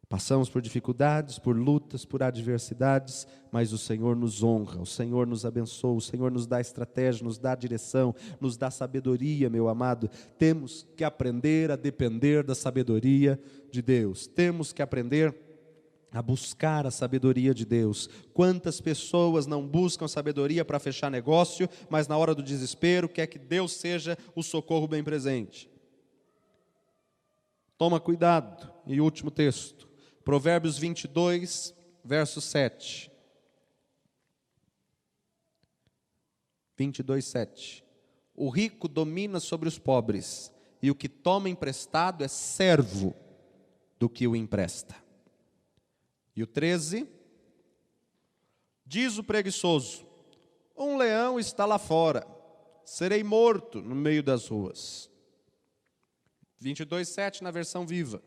A: Passamos por dificuldades, por lutas, por adversidades, mas o Senhor nos honra, o Senhor nos abençoa, o Senhor nos dá estratégia, nos dá direção, nos dá sabedoria, meu amado. Temos que aprender a depender da sabedoria de Deus. Temos que aprender a buscar a sabedoria de Deus. Quantas pessoas não buscam sabedoria para fechar negócio, mas na hora do desespero quer que Deus seja o socorro bem presente. Toma cuidado. E último texto, Provérbios 22, verso 7. 22, 7. O rico domina sobre os pobres, e o que toma emprestado é servo do que o empresta. E o 13, diz o preguiçoso: um leão está lá fora, serei morto no meio das ruas. 22, 7 na versão viva.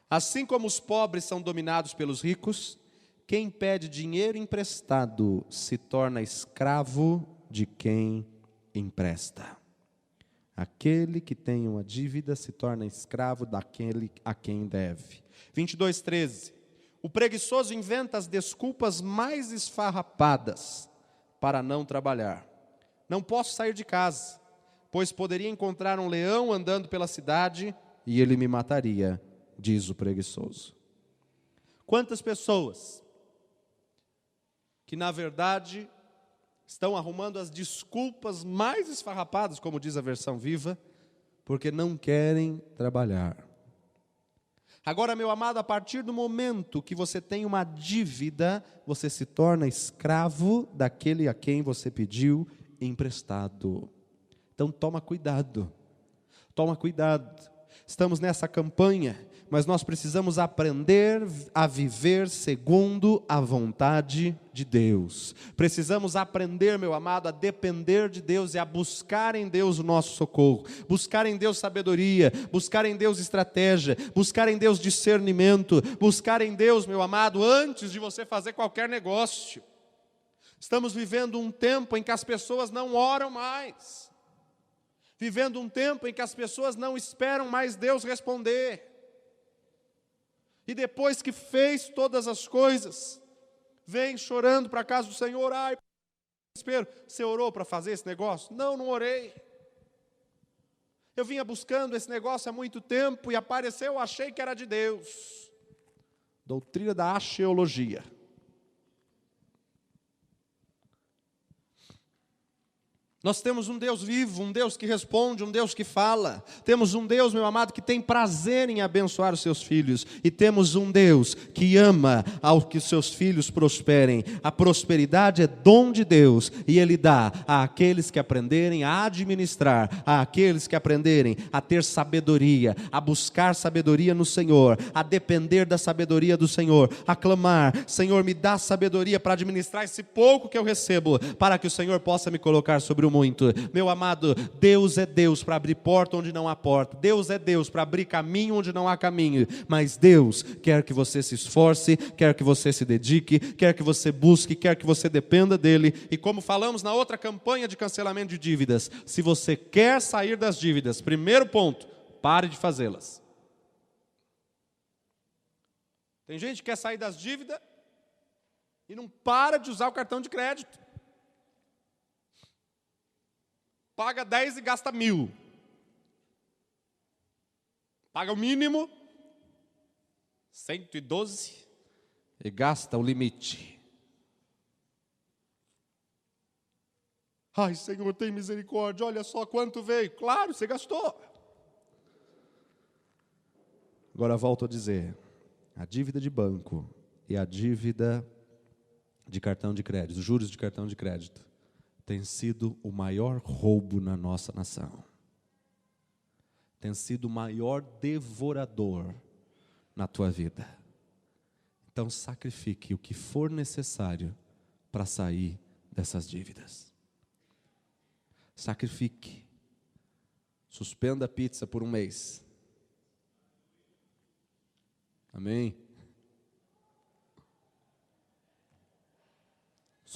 A: Assim como os pobres são dominados pelos ricos, quem pede dinheiro emprestado se torna escravo de quem empresta. Aquele que tem uma dívida se torna escravo daquele a quem deve. 22, 13. O preguiçoso inventa as desculpas mais esfarrapadas para não trabalhar. Não posso sair de casa, pois poderia encontrar um leão andando pela cidade e ele me mataria, diz o preguiçoso. Quantas pessoas que na verdade estão arrumando as desculpas mais esfarrapadas, como diz a versão viva, porque não querem trabalhar. Agora, meu amado, a partir do momento que você tem uma dívida, você se torna escravo daquele a quem você pediu emprestado. Então toma cuidado, toma cuidado. Estamos nessa campanha, mas nós precisamos aprender a viver segundo a vontade de Deus. Precisamos aprender, meu amado, a depender de Deus e a buscar em Deus o nosso socorro. Buscar em Deus sabedoria, buscar em Deus estratégia, buscar em Deus discernimento, buscar em Deus, meu amado, antes de você fazer qualquer negócio. Estamos vivendo um tempo em que as pessoas não oram mais. Vivendo um tempo em que as pessoas não esperam mais Deus responder. E depois que fez todas as coisas, vem chorando para a casa do Senhor: ai, desespero. Você orou para fazer esse negócio? Não, não orei. Eu vinha buscando esse negócio há muito tempo e apareceu, eu achei que era de Deus. Doutrina da acheologia. Nós temos um Deus vivo, um Deus que responde, um Deus que fala. Temos um Deus, meu amado, que tem prazer em abençoar os seus filhos. E temos um Deus que ama ao que os seus filhos prosperem. A prosperidade é dom de Deus e Ele dá àqueles que aprenderem a administrar, àqueles que aprenderem a ter sabedoria, a buscar sabedoria no Senhor, a depender da sabedoria do Senhor, a clamar: Senhor, me dá sabedoria para administrar esse pouco que eu recebo, para que o Senhor possa me colocar sobre o muito. Meu amado, Deus é Deus para abrir porta onde não há porta. Deus é Deus para abrir caminho onde não há caminho. Mas Deus quer que você se esforce, quer que você se dedique, quer que você busque, quer que você dependa dEle. E como falamos na outra campanha de cancelamento de dívidas, se você quer sair das dívidas, primeiro ponto, pare de fazê-las. Tem gente que quer sair das dívidas e não para de usar o cartão de crédito. Paga 10 e gasta 1.000. Paga o mínimo, 112, e gasta o limite. Ai, Senhor, tem misericórdia, olha só quanto veio. Claro, você gastou. Agora volto a dizer, a dívida de banco e a dívida de cartão de crédito, os juros de cartão de crédito, tem sido o maior roubo na nossa nação. Tem sido o maior devorador na tua vida. Então sacrifique o que for necessário para sair dessas dívidas. Sacrifique. Suspenda a pizza por um mês. Amém?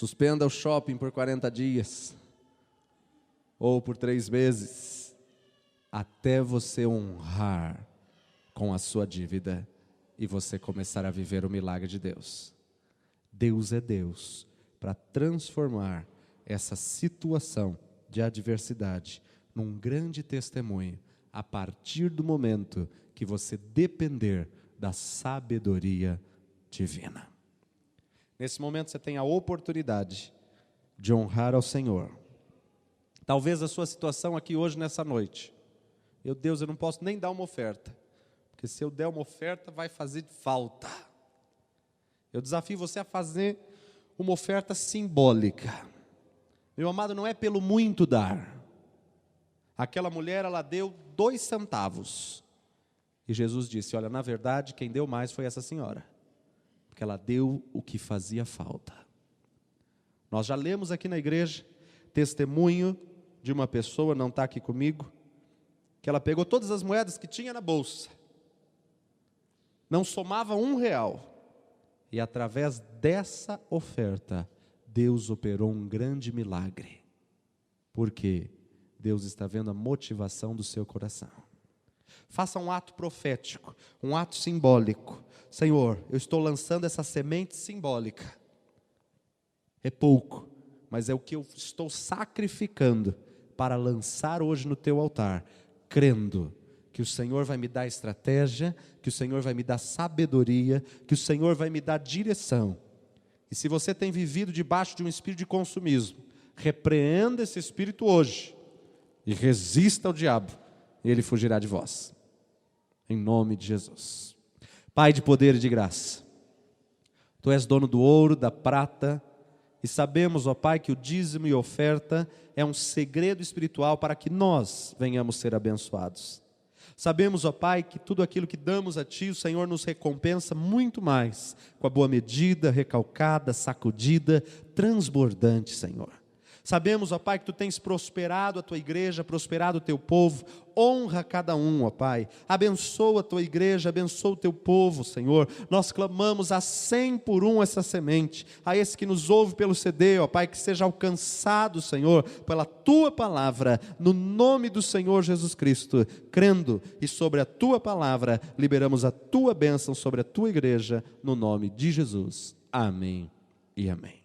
A: Suspenda o shopping por 40 dias, ou por 3 meses, até você honrar com a sua dívida e você começar a viver o milagre de Deus. Deus é Deus para transformar essa situação de adversidade num grande testemunho, a partir do momento que você depender da sabedoria divina. Nesse momento você tem a oportunidade de honrar ao Senhor. Talvez a sua situação aqui hoje, nessa noite, meu Deus, eu não posso nem dar uma oferta, porque se eu der uma oferta vai fazer falta. Eu desafio você a fazer uma oferta simbólica. Meu amado, não é pelo muito dar. Aquela mulher, ela deu 2 centavos. E Jesus disse, olha, na verdade, quem deu mais foi essa senhora. Porque ela deu o que fazia falta. Nós já lemos aqui na igreja, testemunho de uma pessoa, não está aqui comigo, que ela pegou todas as moedas que tinha na bolsa. Não somava R$1. E através dessa oferta, Deus operou um grande milagre. Porque Deus está vendo a motivação do seu coração. Faça um ato profético, um ato simbólico. Senhor, eu estou lançando essa semente simbólica. É pouco, mas é o que eu estou sacrificando para lançar hoje no teu altar, crendo que o Senhor vai me dar estratégia, que o Senhor vai me dar sabedoria, que o Senhor vai me dar direção. E se você tem vivido debaixo de um espírito de consumismo, repreenda esse espírito hoje e resista ao diabo, e ele fugirá de vós. Em nome de Jesus. Pai de poder e de graça, Tu és dono do ouro, da prata, e sabemos, ó Pai, que o dízimo e oferta é um segredo espiritual para que nós venhamos ser abençoados. Sabemos, ó Pai, que tudo aquilo que damos a Ti, o Senhor nos recompensa muito mais, com a boa medida, recalcada, sacudida, transbordante, Senhor. Sabemos, ó Pai, que Tu tens prosperado a Tua igreja, prosperado o Teu povo. Honra cada um, ó Pai. Abençoa a Tua igreja, abençoa o Teu povo, Senhor. Nós clamamos a 100 por 1 essa semente. A esse que nos ouve pelo CD, ó Pai, que seja alcançado, Senhor, pela Tua palavra, no nome do Senhor Jesus Cristo. Crendo e sobre a Tua palavra, liberamos a Tua bênção sobre a Tua igreja, no nome de Jesus. Amém e amém.